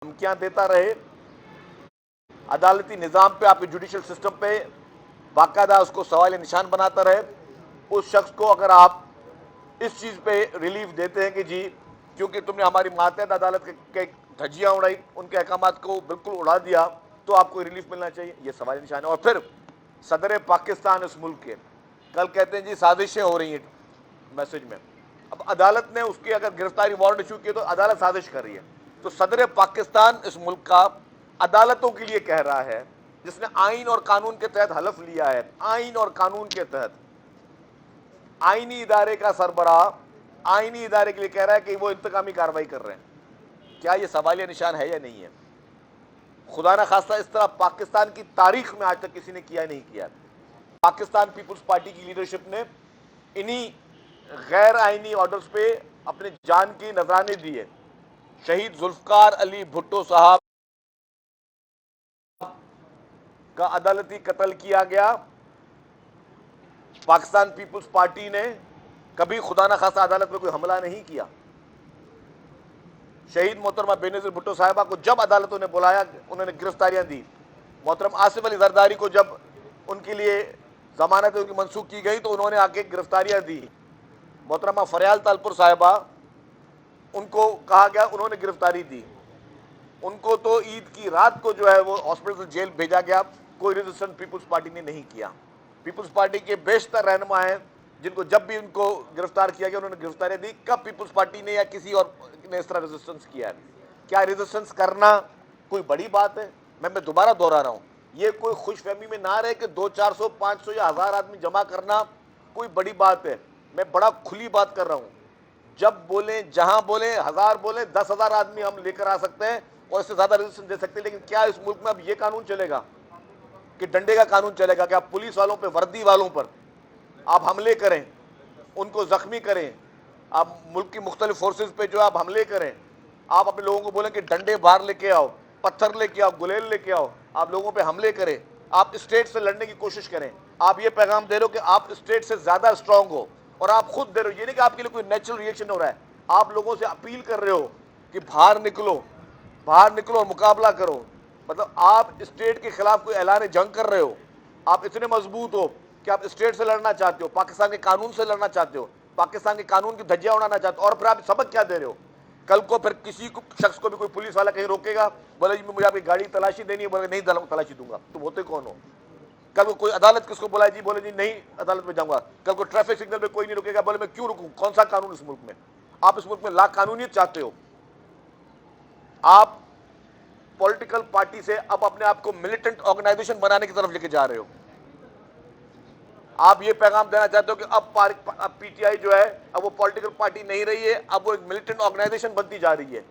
धमकियां देता रहे, अदालती निज़ाम पे, आपके जुडिशल सिस्टम पे बाकायदा उसको सवाल निशान बनाता रहे, उस शख्स को अगर आप इस चीज़ पे रिलीफ देते हैं कि जी क्योंकि तुमने हमारी मातहत अदालत के धज्जियाँ उड़ाई, उनके अहकामात को बिल्कुल उड़ा दिया, तो आपको रिलीफ मिलना चाहिए, ये सवाल निशान है। और फिर सदर पाकिस्तान इस मुल्क के कल कहते हैं जी साजिशें हो रही हैं मैसेज में। अब अदालत ने उसकी अगर गिरफ्तारी वारंट इशू किया तो अदालत साजिश कर रही है। तो सदर पाकिस्तान इस मुल्क का अदालतों के लिए कह रहा है, जिसने आइन और कानून के तहत हलफ लिया है, आइन और कानून के तहत, आईनी इदारे का सरबराह आईनी इदारे के लिए कह रहा है कि वो इंतकामी कार्रवाई कर रहे हैं। क्या ये सवालिया निशान है या नहीं है? खुदा ना खास्ता इस तरह पाकिस्तान की तारीख में आज तक किसी ने किया नहीं किया। पाकिस्तान पीपुल्स पार्टी की लीडरशिप ने इन्हीं गैर आईनी ऑर्डर्स पे अपने जान की नजराने दिए। शहीद जुल्फकार अली भुट्टो साहब का अदालती कत्ल किया गया। पाकिस्तान पीपुल्स पार्टी ने कभी खुदा न खासा अदालत में कोई हमला नहीं किया। शहीद मोहतरमा बेनज़ीर भुट्टो साहिबा को जब अदालतों ने बुलाया, उन्होंने गिरफ्तारियां दी। मोहतरम आसिफ अली जरदारी को जब उनके लिए जमानत उनकी मनसूख की गई तो उन्होंने आके गिरफ्तारियां दी। मोहतरमा फरियाल तालपुर साहिबा, उनको कहा गया, उन्होंने गिरफ्तारी दी। उनको तो ईद की रात को जो है वो हॉस्पिटल जेल भेजा गया। कोई रेजिस्टेंस पीपुल्स पार्टी ने नहीं किया। पीपुल्स पार्टी के बेशतर रहनुमा हैं जिनको जब भी उनको गिरफ्तार किया गया उन्होंने गिरफ्तारियां दी। कब पीपुल्स पार्टी ने या किसी और ने इस तरह रेजिस्टेंस किया है? क्या रेजिस्टेंस करना कोई बड़ी बात है? मैं दोबारा दोहरा रहा हूँ, ये कोई खुशफहमी में ना रहे कि 200, 400, 500 या 1000 आदमी जमा करना कोई बड़ी बात है। मैं बड़ा खुली बात कर रहा हूँ, जब बोले, जहां बोले, 1000 बोले, 10,000 आदमी हम लेकर आ सकते हैं और इससे ज्यादा रेजिस्टेंस दे सकते हैं। लेकिन क्या इस मुल्क में अब ये कानून चलेगा कि डंडे का कानून चलेगा? कि आप पुलिस वालों पे, वर्दी वालों पर आप हमले करें, उनको जख्मी करें, आप मुल्क की मुख्तलिफ फोर्सेज पे जो आप हमले करें, आप अपने लोगों को बोलें कि डंडे बाहर लेके आओ, पत्थर लेके आओ, गुलेल लेके आओ, आप लोगों पे हमले करें, आप स्टेट से लड़ने की कोशिश करें। आप ये पैगाम दे रहे हो कि आप स्टेट से ज्यादा स्ट्रांग हो, और आप खुद दे रहे हो, ये नहीं कि आपके लिए कोई नेचुरल रिएक्शन हो रहा है। आप लोगों से अपील कर रहे हो कि बाहर निकलो, बाहर निकलो और मुकाबला करो। मतलब आप स्टेट के खिलाफ कोई ऐलान जंग कर रहे हो। आप इतने मजबूत हो कि आप स्टेट से लड़ना चाहते हो, पाकिस्तान के कानून से लड़ना चाहते हो, पाकिस्तान के कानून की धज्जियां उड़ाना चाहते हो, और फिर आप सबक क्या दे रहे हो? कल को फिर किसी को, शख्स को भी कोई पुलिस वाला कहीं रोकेगा, बोले जी मुझे आपकी गाड़ी तलाशी देनी है, बोले नहीं तलाशी दूंगा। तुम होते कौन हो? कल को कोई अदालत किसको बुलाए जी, बोले जी नहीं अदालत में जाऊंगा। कल को ट्रैफिक सिग्नल पे कोई नहीं रुकेगा, बोले मैं क्यों रुकूं? कौन सा कानून इस मुल्क में? आप इस मुल्क में ला कानूनियत चाहते हो। आप पॉलिटिकल पार्टी से अब अपने आप को मिलिटेंट ऑर्गेनाइजेशन बनाने की तरफ लेके जा रहे हो। आप ये पैगाम देना चाहते हो कि अब पीटीआई जो है अब वो पॉलिटिकल पार्टी नहीं रही है, अब वो एक मिलिटेंट ऑर्गेनाइजेशन बनती जा रही है।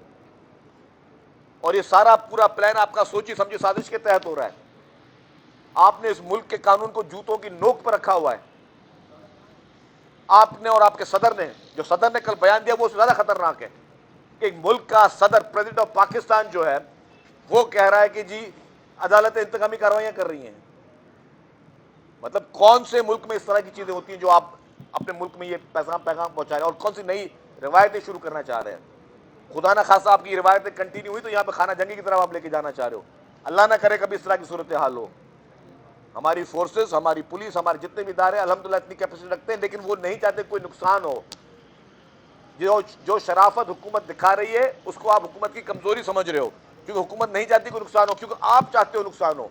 और ये सारा पूरा प्लान आपका सोची समझी साजिश के तहत हो रहा है। आपने इस मुल्क के कानून को जूतों की नोक पर रखा हुआ है। आपने और आपके सदर ने, जो सदर ने कल बयान दिया वो ज्यादा खतरनाक है। एक मुल्क का सदर, प्रेसिडेंट ऑफ पाकिस्तान जो है, वो कह रहा है कि जी अदालतें इंतकामी कार्रवाइयां कर रही हैं। मतलब कौन से मुल्क में इस तरह की चीजें होती हैं जो आप अपने मुल्क में ये पैगाम पहुंचा रहे हैं? और कौन सी नई रिवायतें शुरू करना चाह रहे हैं? खुदा ना खासा आपकी रिवायतें कंटिन्यू हुई तो यहाँ पे खाना जंगी की तरफ आप लेके जाना चाह रहे हो। अल्लाह ना करे कभी इस तरह की सूरत हाल हो। हमारी फोर्सेस, हमारी पुलिस, हमारे जितने भी इदारे अल्हम्दुलिल्लाह इतनी कैपेसिटी रखते हैं, लेकिन वो नहीं चाहते कोई नुकसान हो। जो शराफत हुकूमत दिखा रही है उसको आप हुकूमत की कमजोरी समझ रहे हो, क्योंकि हुकूमत नहीं चाहती कोई नुकसान हो, क्योंकि आप चाहते हो नुकसान हो।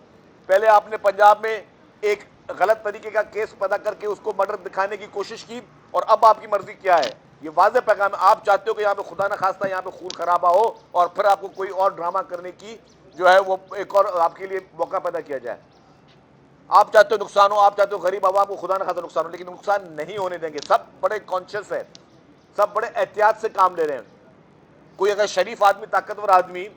पहले आपने पंजाब में एक गलत तरीके का केस पैदा करके उसको मर्डर दिखाने की कोशिश की, और अब आपकी मर्जी क्या है? ये वाज़ेह पैगाम है। आप चाहते हो कि यहाँ पे खुदा न खास्ता यहाँ पे खून खराबा हो और फिर आपको कोई और ड्रामा करने की जो है वो एक और आपके लिए मौका पैदा किया जाए। आप चाहते हो नुकसान हो, आप चाहते हो गरीब आवाम को खुदा न खास्ता नुकसान हो, लेकिन नुकसान नहीं होने देंगे। सब बड़े कॉन्शियस है, सब बड़े एहतियात से काम ले रहे हैं। कोई अगर शरीफ आदमी, ताकतवर आदमी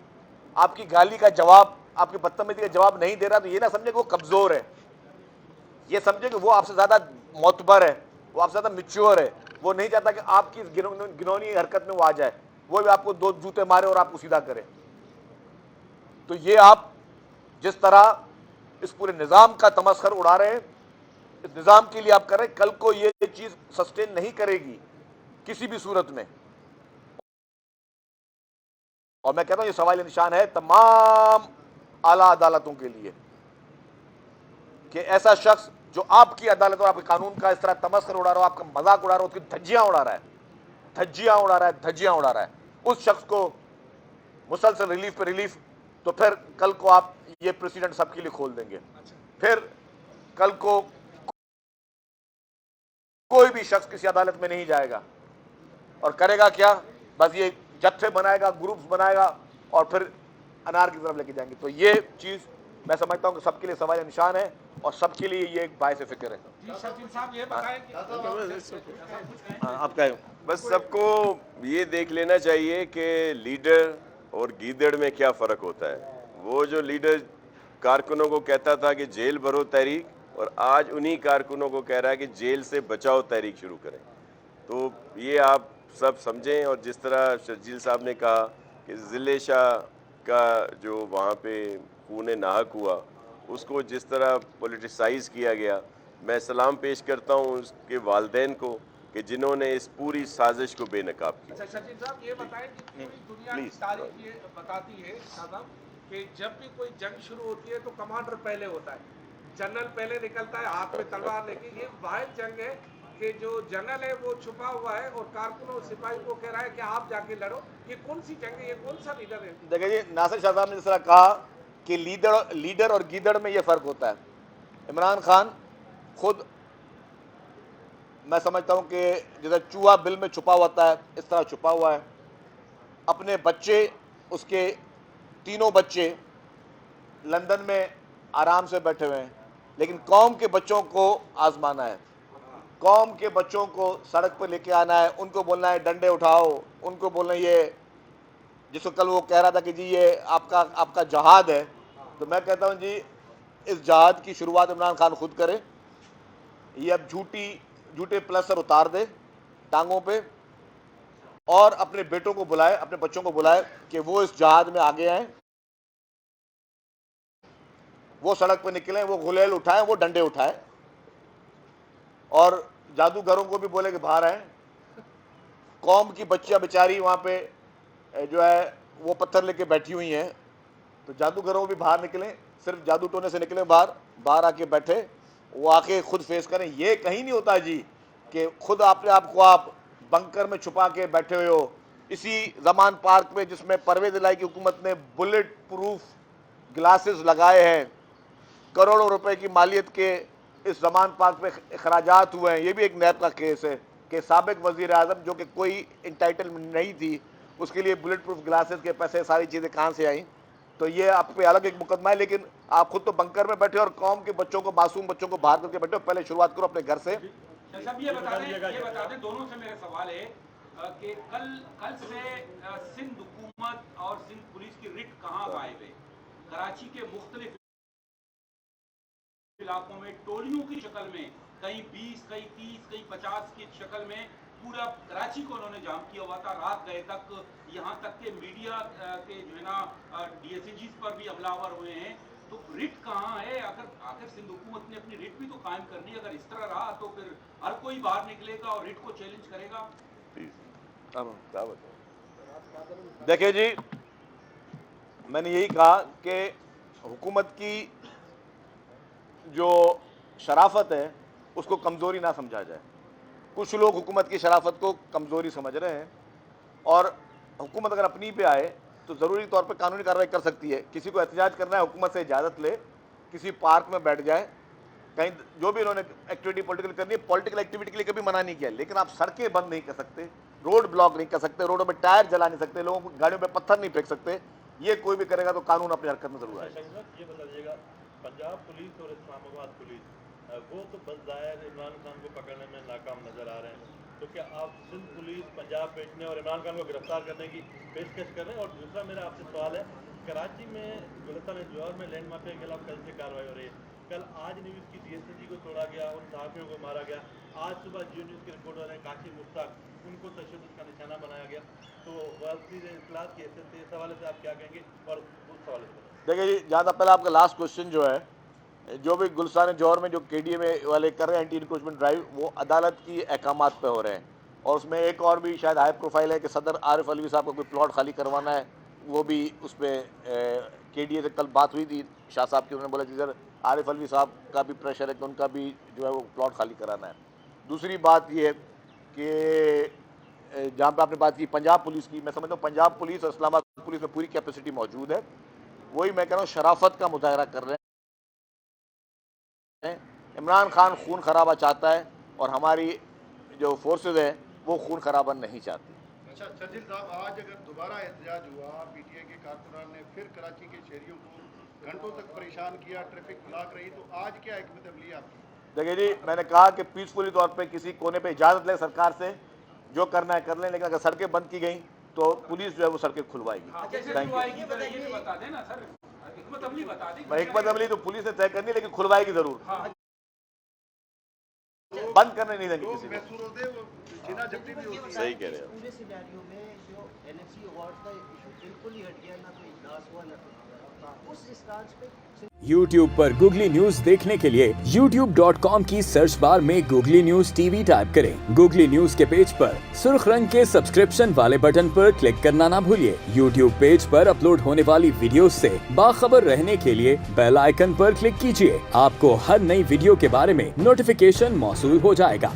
आपकी गाली का जवाब, आपकी बदतमीजी का जवाब नहीं दे रहा तो ये ना समझे कि वो कमजोर है, ये समझे कि वो आपसे ज्यादा मोतबर है, वो आपसे ज्यादा मिच्योर है। वो नहीं चाहता कि आपकी घिनौनी हरकत में वो आ जाए, वो भी आपको दो जूते मारे और आपको सीधा करे। तो ये आप जिस तरह इस पूरे निजाम का तमस्खर उड़ा रहे हैं, इस निजाम के लिए आप कर रहे हैं, कल को ये चीज सस्टेन नहीं करेगी किसी भी सूरत में। اور میں کہتا ہوں یہ سوال نشان ہے تمام اعلیٰ عدالتوں کے لیے کہ ایسا شخص جو آپ کی عدالت اور آپ کے قانون کا اس طرح تمسخر اڑا رہا ہو، آپ کا مذاق اڑا رہا ہو، اس کی دھجیاں اڑا رہا ہے، دھجیاں اڑا رہا ہے، دھجیاں اڑا رہا ہے، اس شخص کو مسلسل ریلیف پہ ریلیف، تو پھر کل کو آپ یہ پریسیڈنٹ سب کے لیے کھول دیں گے. پھر کل کو کوئی بھی شخص کسی عدالت میں نہیں جائے گا اور کرے گا کیا؟ بس یہ جتھے بنائے گا، گروپس بنائے گا اور پھر انار کی طرف لے کے جائیں گے. تو یہ چیز میں سمجھتا ہوں کہ سب کے لیے سوال نشان ہے اور سب کے لیے یہ ایک باعث فکر ہے. ہاں آپ کہیں. بس سب کو یہ دیکھ لینا چاہیے کہ لیڈر اور گیدڑ میں کیا فرق ہوتا ہے. وہ جو لیڈر کارکنوں کو کہتا تھا کہ جیل بھرو تحریک، اور آج انہی کارکنوں کو کہہ رہا ہے کہ جیل سے بچاؤ تحریک شروع کریں. تو یہ آپ سب سمجھیں. اور جس طرح شرجیل صاحب نے کہا کہ ضلع شاہ کا جو وہاں پہ خون ناحق ہوا، اس کو جس طرح پولیٹیسائز کیا گیا، میں سلام پیش کرتا ہوں اس کے والدین کو کہ جنہوں نے اس پوری سازش کو بے نقاب کیا. اچھا شرجیل صاحب یہ بتائیں کہ پوری دنیا کی تاریخ یہ بتاتی ہے صاحب کہ جب بھی کوئی جنگ شروع ہوتی ہے تو کمانڈر پہلے ہوتا ہے، جنرل پہلے نکلتا ہے ہاتھ میں تلوار لے کے. یہ واحد جنگ ہے کہ جو جنرل ہے وہ چھپا ہوا ہے اور کارکنوں سپاہی کو کہہ رہا ہے کہ آپ جا کے لڑو. یہ کون سی جنگ ہے؟ یہ کون سا لیڈر ہے؟ دیکھیں جی، ناصر شاہ صاحب نے جس طرح کہا کہ لیڈر اور گیدڑ میں یہ فرق ہوتا ہے. عمران خان خود میں سمجھتا ہوں کہ جیسے چوہا بل میں چھپا ہوتا ہے اس طرح چھپا ہوا ہے. اپنے بچے، اس کے تینوں بچے لندن میں آرام سے بیٹھے ہوئے ہیں، لیکن قوم کے بچوں کو آزمانا ہے، قوم کے بچوں کو سڑک پہ لے کے آنا ہے، ان کو بولنا ہے ڈنڈے اٹھاؤ، ان کو بولنا یہ جس کو کل وہ کہہ رہا تھا کہ جی یہ آپ کا جہاد ہے. تو میں کہتا ہوں جی اس جہاد کی شروعات عمران خان خود کرے. یہ اب جھوٹے پلسٹر اتار دے ٹانگوں پہ اور اپنے بیٹوں کو بلائے، اپنے بچوں کو بلائے کہ وہ اس جہاد میں آگے آئیں، وہ سڑک پہ نکلیں، وہ غلیل اٹھائیں، وہ ڈنڈے اٹھائیں، اور جادوگروں کو بھی بولے کہ باہر آئیں. قوم کی بچیاں بیچاری وہاں پہ جو ہے وہ پتھر لے کے بیٹھی ہوئی ہیں، تو جادوگروں بھی باہر نکلیں، صرف جادو ٹونے سے نکلیں باہر آ کے بیٹھے، وہ آ کے خود فیس کریں. یہ کہیں نہیں ہوتا جی کہ خود آپ بنکر میں چھپا کے بیٹھے ہوئے ہو. اسی زمان پارک میں جس میں پرویز الہی کی حکومت نے بلٹ پروف گلاسز لگائے ہیں، کروڑوں روپے کی مالیت کے اس زمان پارک پہ اخراجات ہوئے ہیں. یہ بھی ایک نیب کا کیس ہے کہ سابق وزیر اعظم جو کہ کوئی انٹائٹلمنٹ نہیں تھی، اس کے لیے بلٹ پروف گلاسز کے پیسے ساری چیزیں کہاں سے آئیں. تو یہ آپ پہ الگ ایک مقدمہ ہے، لیکن آپ خود تو بنکر میں بیٹھے اور قوم کے بچوں کو، معصوم بچوں کو باہر کر کے بیٹھے ہو. پہلے شروعات کرو اپنے گھر سے. یہ بتا دیں دونوں سے میرا سوال ہے کہ کل سے سندھ حکومت اور سندھ پولیس کی ریٹ کہاں غائب ہے؟ کراچی کے مختلف علاقوں میں ٹولیوں کی شکل میں، کہیں 20، کہیں 30، کہیں 50 کی شکل میں پورا کراچی کو انہوں نے جام کیا ہوا تھا رات گئے تک. یہاں تک کہ میڈیا کے جو ہے نا ڈی ایس ای جیز پر بھی حملہ آور ہوئے ہیں. تو ریٹ کہاں ہے؟ آخر سندھ حکومت نے اپنی ریٹ بھی تو قائم کرنی ہے. اگر اس طرح رہا تو پھر ہر کوئی باہر نکلے گا اور ریٹ کو چیلنج کرے گا. دیکھیں جی، میں نے یہی کہا کہ حکومت کی جو شرافت ہے اس کو کمزوری نہ سمجھا جائے. کچھ لوگ حکومت کی شرافت کو کمزوری سمجھ رہے ہیں، اور حکومت اگر اپنی پہ آئے تو ضروری طور پہ قانونی کارروائی کر سکتی ہے. کسی کو احتجاج کرنا ہے حکومت سے اجازت لے، کسی پارک میں بیٹھ جائے، کہیں جو بھی انہوں نے ایکٹیویٹی پولیٹیکل کرنی ہے، پولیٹیکل ایکٹیویٹی کے لیے کبھی منع نہیں کیا، لیکن آپ سڑکیں بند نہیں کر سکتے، روڈ بلاک نہیں کر سکتے، روڈوں پہ ٹائر جلا نہیں سکتے، لوگوں کو گاڑیوں پہ پتھر نہیں پھینک سکتے. یہ کوئی بھی کرے گا تو قانون اپنی حرکت میں ضرور آئے گا. یہ بتا دیجیے گا، پنجاب پولیس اور اسلام آباد پولیس وہ تو بظاہر عمران خان کو پکڑنے میں ناکام نظر آ رہے ہیں. تو کیا آپ سندھ پولیس پنجاب بیچنے اور عمران خان کو گرفتار کرنے کی پیشکش کر رہے ہیں؟ اور دوسرا میرا آپ سے سوال ہے، کراچی میں گلستان جوہر میں لینڈ مافیا کے خلاف کل سے کارروائی ہو رہی ہے. کل آج نیوز کی ڈی ایس ای جی کو توڑا گیا، ان صحافیوں کو مارا گیا. آج صبح جیو نیوز کے رپورٹر ہیں کاشف مشتاق، ان کو تشدد کا نشانہ بنایا گیا. تو وزیر اطلاعات کی حیثیت سے اس حوالے سے آپ کیا کہیں گے؟ اور اس حوالے سے دیکھیں جی، جہاں تک پہلے آپ کا لاسٹ کوشچن جو ہے، جو بھی گلستان جوہر میں جو کے ڈی اے والے کر رہے ہیں اینٹی انکروچمنٹ ڈرائیو، وہ عدالت کی احکامات پہ ہو رہے ہیں. اور اس میں ایک اور بھی شاید ہائی پروفائل ہے کہ صدر عارف علوی صاحب کو کوئی پلاٹ خالی کروانا ہے، वो भी उस पर KDA से कल बात हुई थी शाह साहब की, उन्होंने बोला कि सर आरिफ अलवी साहब का भी प्रेशर है कि उनका भी जो है वो प्लॉट खाली कराना है। दूसरी बात ये है कि जहाँ पे आपने बात की पंजाब पुलिस की, मैं समझता हूँ पंजाब पुलिस और इस्लामाबाद पुलिस में पूरी कैपेसिटी मौजूद है। वही मैं कह रहा हूँ शराफत का मुजाहरा कर रहे हैं। इमरान खान खून खराबा चाहता है और हमारी जो फोर्सेज हैं वो खून खराबा नहीं चाहती। अच्छा शर्जील साहब, आज अगर दोबारा एहतजाज हुआ, PTI के कारकुनान ने फिर कराची के शहरियों को घंटों तक परेशान किया, ट्रैफिक ब्लॉक रही, तो आज क्या हिकमत अमली आपकी? देखिए जी, मैंने कहा कि पीसफुली तौर पे किसी कोने पे इजाज़त लें सरकार से, जो करना है कर लें, लेकिन अगर सड़कें बंद की गई तो पुलिस जो है वो सड़कें खुलवाएगी। कैसे थैंक खुलवाएगी ये तो बता दें ना सर, हिकमत अमली बता दें। यू। हिकमत अमली तो पुलिस ने तय करनी है, लेकिन खुलवाएगी जरूर, बंद करने नहीं देंगे किसी को। महसूस होते वो जिना झपटी भी होती है। सही कह रहे हैं। पूरे सिनेरियो में जो NFC अवार्ड का इशू बिल्कुल ही हट गया, ना कोई इजलास हुआ ना उस स्टांस पे। YouTube पर गूगली न्यूज देखने के लिए youtube.com की सर्च बार में गूगली न्यूज TV टाइप करें। गूगली न्यूज के पेज पर सुर्ख रंग के सब्सक्रिप्शन वाले बटन पर क्लिक करना ना भूलिए। YouTube पेज पर अपलोड होने वाली वीडियोस से बाखबर रहने के लिए बेल आइकन पर क्लिक कीजिए। आपको हर नई वीडियो के बारे में नोटिफिकेशन मौसूल हो जाएगा।